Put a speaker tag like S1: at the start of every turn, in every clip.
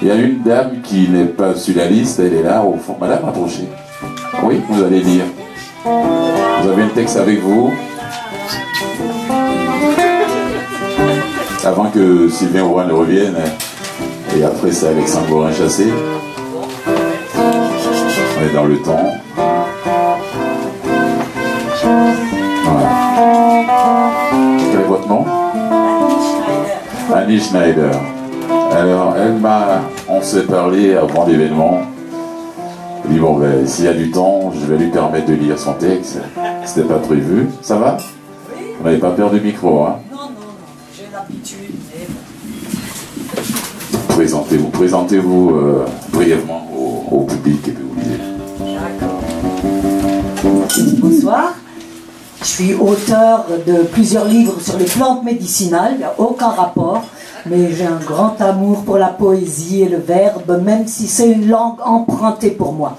S1: Il y a une dame qui n'est pas sur la liste, elle est là au fond. Madame, approchez. Oui, vous allez lire. Vous avez le texte avec vous. Avant que Sylvain Rouen ne revienne, et après c'est Alexandre Morin-Chassé. On est dans le temps. Voilà. Quel est votre nom? Annie Schneider. Alors, on s'est parlé avant l'événement. Il dit, bon, ben, s'il y a du temps, je vais lui permettre de lire son texte. C'était pas prévu. Ça va?
S2: Oui.
S1: Vous n'avez pas peur du micro, hein?
S2: Non, j'ai l'habitude.
S1: Présentez-vous brièvement au public et puis vous lisez.
S2: D'accord. Bonsoir. Je suis auteur de plusieurs livres sur les plantes médicinales. Il n'y a aucun rapport. Mais j'ai un grand amour pour la poésie et le verbe, même si c'est une langue empruntée pour moi.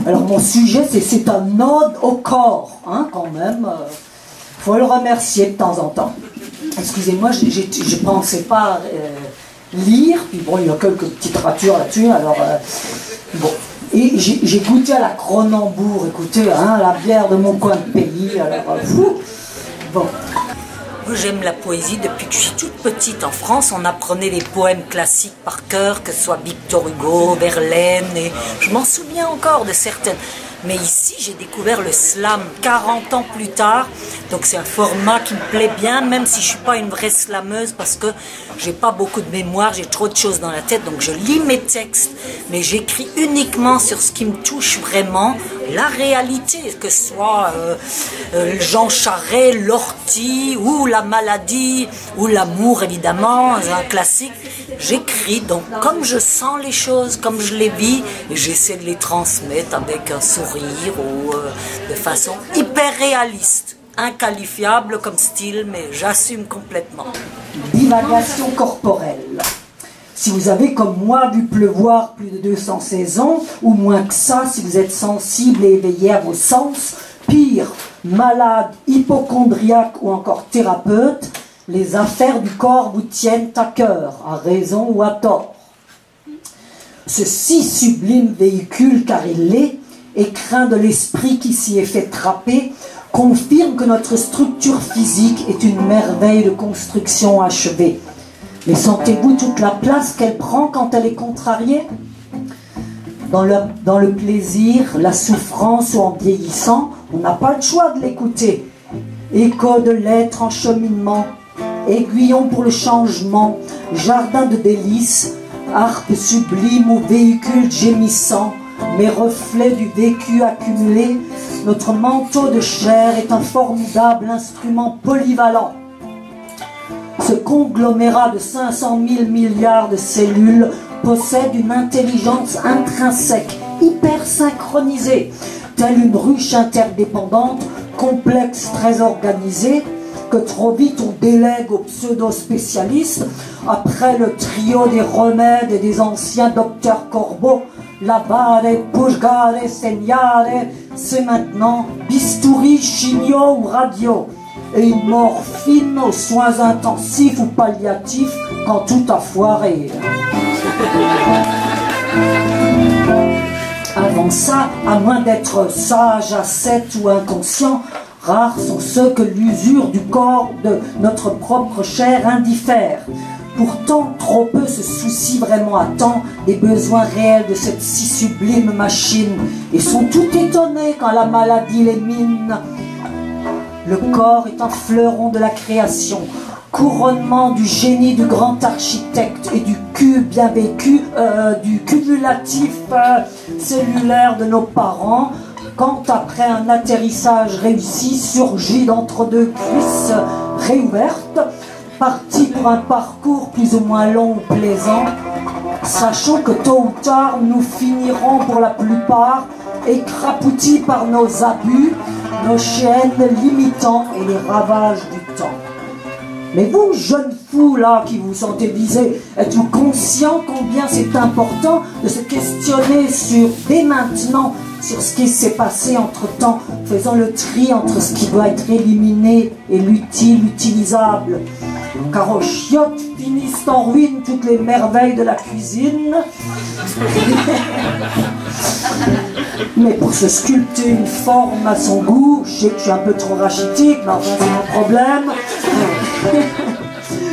S2: Alors mon sujet, c'est un ode au corps, hein, quand même. Faut le remercier de temps en temps. Excusez-moi, je ne pensais pas lire, puis bon, il y a quelques petites ratures là-dessus, alors bon. Et j'ai goûté à la Cronenbourg, écoutez, hein, la bière de mon coin de pays, alors bon. J'aime la poésie depuis que je suis toute petite. En France, on apprenait les poèmes classiques par cœur, que ce soit Victor Hugo, Verlaine, et je m'en souviens encore de certaines. Mais ici, j'ai découvert le slam 40 ans plus tard. Donc c'est un format qui me plaît bien, même si je ne suis pas une vraie slameuse, parce que j'ai pas beaucoup de mémoire, j'ai trop de choses dans la tête. Donc je lis mes textes, mais j'écris uniquement sur ce qui me touche vraiment, la réalité, que ce soit Jean Charest, l'ortie, ou la maladie, ou l'amour évidemment, un classique. J'écris donc comme je sens les choses, comme je les vis, et j'essaie de les transmettre avec un sourire ou de façon hyper réaliste, inqualifiable comme style, mais j'assume complètement. Divagation corporelle. Si vous avez comme moi vu pleuvoir plus de 200 saisons, ou moins que ça si vous êtes sensible et éveillé à vos sens, pire, malade, hypochondriaque ou encore thérapeute, les affaires du corps vous tiennent à cœur, à raison ou à tort. Ce si sublime véhicule, car il l'est, écrin de l'esprit qui s'y est fait trapper, confirme que notre structure physique est une merveille de construction achevée. Mais sentez-vous toute la place qu'elle prend quand elle est contrariée? Dans le plaisir, la souffrance ou en vieillissant, on n'a pas le choix de l'écouter. Écho de l'être en cheminement, aiguillon pour le changement, jardin de délices, harpe sublime ou véhicule gémissant, mes reflets du vécu accumulé, notre manteau de chair est un formidable instrument polyvalent. Ce conglomérat de 500 000 milliards de cellules possède une intelligence intrinsèque, hyper synchronisée, telle une ruche interdépendante, complexe, très organisée, que trop vite on délègue aux pseudo-spécialistes, après le trio des remèdes et des anciens docteurs Corbeau, lavare, purgare, segnare, c'est maintenant bistouri, chimio ou radio, et une morphine aux soins intensifs ou palliatifs quand tout a foiré. Avant ça, à moins d'être sage, ascète ou inconscient, rares sont ceux que l'usure du corps de notre propre chair indiffère. Pourtant, trop peu se soucient vraiment à temps des besoins réels de cette si sublime machine et sont tout étonnés quand la maladie les mine. Le corps est un fleuron de la création, couronnement du génie du grand architecte et du cul bien vécu, du cumulatif cellulaire de nos parents, quand après un atterrissage réussi surgit d'entre deux cuisses réouvertes, partis pour un parcours plus ou moins long ou plaisant, sachant que tôt ou tard, nous finirons pour la plupart écrapoutis par nos abus, nos chaînes limitants et les ravages du temps. Mais vous, jeunes fous là qui vous sentez visés, êtes-vous conscients combien c'est important de se questionner dès maintenant sur ce qui s'est passé entre-temps, faisant le tri entre ce qui doit être éliminé et l'utile, utilisable. Car aux chiottes finissent en ruine toutes les merveilles de la cuisine. Mais pour se sculpter une forme à son goût, je sais que je suis un peu trop rachitique, mais enfin c'est mon problème.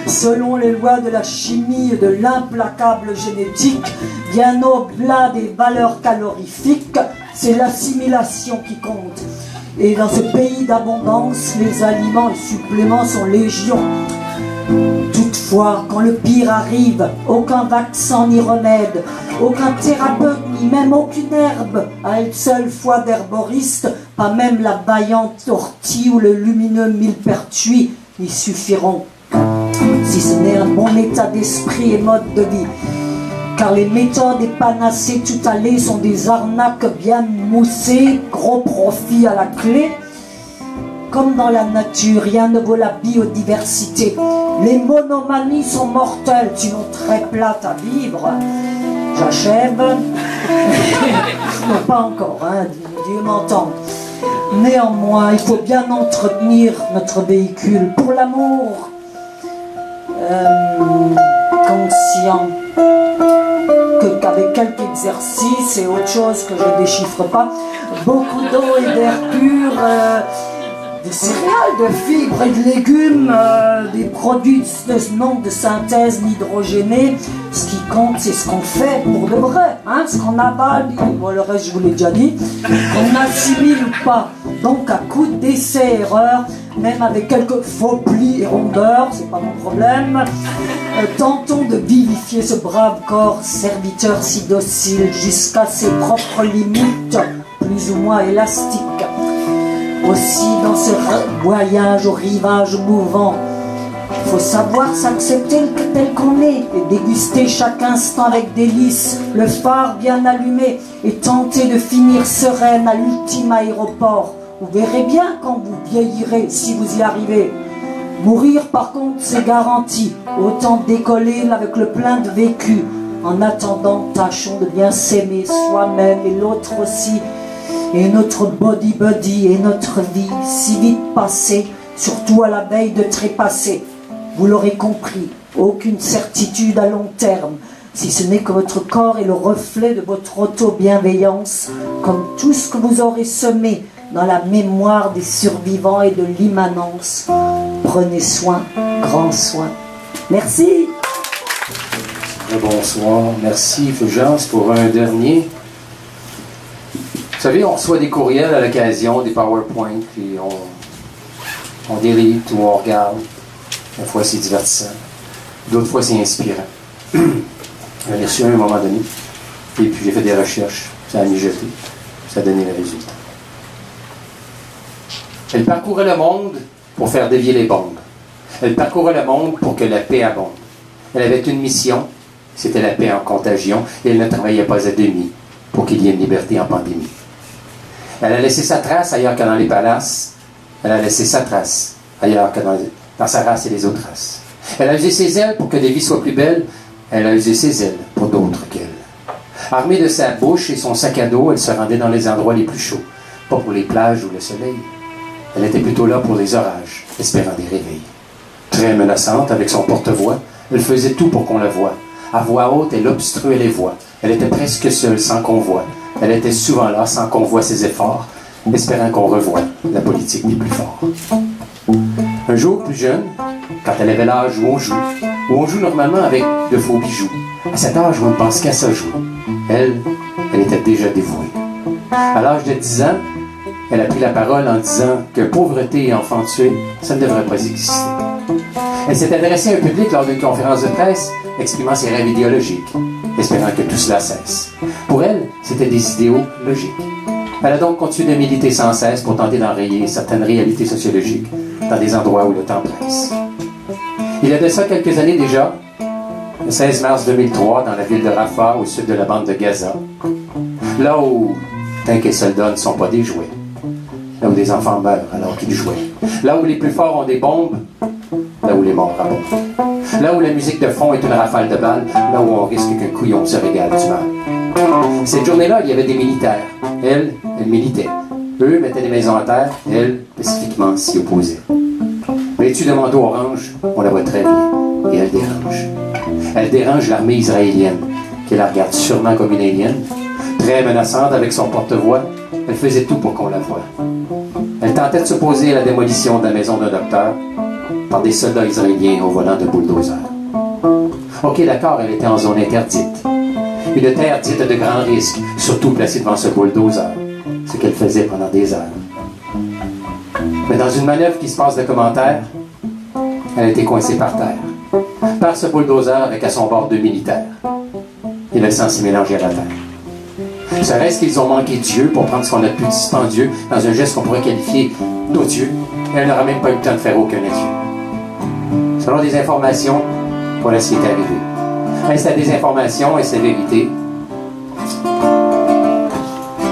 S2: Selon les lois de la chimie et de l'implacable génétique, bien au-delà des valeurs calorifiques, c'est l'assimilation qui compte. Et dans ce pays d'abondance, les aliments et suppléments sont légion. Toutefois, quand le pire arrive, aucun vaccin ni remède, aucun thérapeute ni même aucune herbe, à elle seule foi d'herboriste, pas même la vaillante ortie ou le lumineux millepertuis n'y suffiront, si ce n'est un bon état d'esprit et mode de vie. Car les méthodes et panacées tout allées sont des arnaques bien moussées, gros profit à la clé. Comme dans la nature, rien ne vaut la biodiversité. Les monomanies sont mortelles, sinon très plates à vivre. J'achève. Non, pas encore, hein, Dieu m'entend. Néanmoins, il faut bien entretenir notre véhicule pour l'amour. Conscient qu'avec quelques exercices et autre chose que je ne déchiffre pas, beaucoup d'eau et d'air pur, des céréales, de fibres et de légumes, des produits non de synthèse ni hydrogénés. Ce qui compte, c'est ce qu'on fait pour de vrai, hein, ce qu'on avale, bon, le reste je vous l'ai déjà dit, qu'on assimile ou pas. Donc à coup d'essais erreurs, même avec quelques faux plis et rondeurs, c'est pas mon problème, tentons de vivifier ce brave corps serviteur si docile jusqu'à ses propres limites, plus ou moins élastiques. Aussi dans ce voyage au rivage mouvant, il faut savoir s'accepter tel qu'on est et déguster chaque instant avec délice, le phare bien allumé et tenter de finir sereine à l'ultime aéroport. Vous verrez bien quand vous vieillirez, si vous y arrivez. Mourir par contre c'est garanti, autant décoller avec le plein de vécu. En attendant, tâchons de bien s'aimer soi-même et l'autre aussi. Et notre body et notre vie, si vite passée, surtout à la veille de trépasser. Vous l'aurez compris, aucune certitude à long terme, si ce n'est que votre corps est le reflet de votre auto-bienveillance, comme tout ce que vous aurez semé dans la mémoire des survivants et de l'immanence. Prenez soin, grand soin. Merci.
S3: Bonsoir, merci Fulgence pour un dernier. Vous savez, on reçoit des courriels à l'occasion, des PowerPoint, puis on délite ou on regarde. Des fois, c'est divertissant. D'autres fois, c'est inspirant. J'en ai reçu un à un moment donné. Et puis, j'ai fait des recherches. Ça a mijoté. Ça a donné le résultat. Elle parcourait le monde pour faire dévier les bombes. Elle parcourait le monde pour que la paix abonde. Elle avait une mission, c'était la paix en contagion, et elle ne travaillait pas à demi pour qu'il y ait une liberté en pandémie. Elle a laissé sa trace ailleurs que dans les palaces. Elle a laissé sa trace ailleurs que dans sa race et les autres races. Elle a usé ses ailes pour que des vies soient plus belles. Elle a usé ses ailes pour d'autres qu'elle. Armée de sa bouche et son sac à dos, elle se rendait dans les endroits les plus chauds. Pas pour les plages ou le soleil. Elle était plutôt là pour les orages, espérant des réveils. Très menaçante avec son porte-voix, elle faisait tout pour qu'on la voie. À voix haute, elle obstruait les voix. Elle était presque seule, sans convoi. Elle était souvent là, sans qu'on voie ses efforts, espérant qu'on revoie la politique des plus forts. Un jour, plus jeune, quand elle avait l'âge où on joue normalement avec de faux bijoux, à cet âge où on ne pense qu'à ça jouer, elle était déjà dévouée. À l'âge de 10 ans, elle a pris la parole en disant que pauvreté et enfants tués, ça ne devrait pas exister. Elle s'est adressée à un public lors d'une conférence de presse, exprimant ses rêves idéologiques, espérant que tout cela cesse. Pour elle, c'était des idéaux logiques. Elle a donc continué de militer sans cesse pour tenter d'enrayer certaines réalités sociologiques dans des endroits où le temps presse. Il y a de ça quelques années déjà, le 16 mars 2003, dans la ville de Rafah, au sud de la bande de Gaza, là où tanks et soldats ne sont pas des jouets, là où des enfants meurent alors qu'ils jouaient, là où les plus forts ont des bombes, là où les morts abondent, là où la musique de fond est une rafale de balles, là où on risque qu'un couillon se régale du mal. Cette journée-là, il y avait des militaires. Elle militait. Eux mettaient des maisons à terre, elle, pacifiquement, s'y opposait. Vêtue de manteau orange, on la voit très bien, et elle dérange. Elle dérange l'armée israélienne, qui la regarde sûrement comme une alien. Très menaçante avec son porte-voix, elle faisait tout pour qu'on la voie. Elle tentait de s'opposer à la démolition de la maison d'un docteur par des soldats israéliens au volant de bulldozers. Ok, d'accord, elle était en zone interdite. Une terre dite de grand risque, surtout placée devant ce bulldozer. Ce qu'elle faisait pendant des heures. Mais dans une manœuvre qui se passe de commentaires, elle a été coincée par terre, par ce bulldozer avec à son bord 2 militaires. Et le sang s'est mélangé à la terre. Serait-ce qu'ils ont manqué Dieu pour prendre ce qu'on a de plus dispendieux dans un geste qu'on pourrait qualifier d'odieux, et elle n'aura même pas eu le temps de faire aucun adieu. Selon des informations, voilà ce qui est arrivé. Est-ce la désinformation? Est-ce la vérité?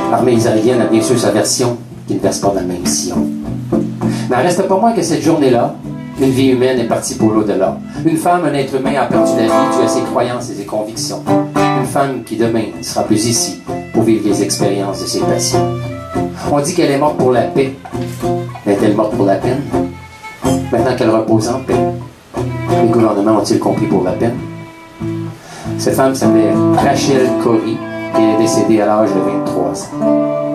S3: L'armée israélienne a bien sûr sa version qui ne verse pas dans le même sillon. Mais il reste pas moins que cette journée-là, une vie humaine est partie pour l'au-delà. Une femme, un être humain a perdu la vie dû à ses croyances et ses convictions. Une femme qui demain ne sera plus ici pour vivre les expériences de ses patients. On dit qu'elle est morte pour la paix. Est-elle morte pour la peine? Maintenant qu'elle repose en paix, les gouvernements ont-ils compris pour la peine? Cette femme s'appelait Rachel Corrie et elle est décédée à l'âge de 23 ans.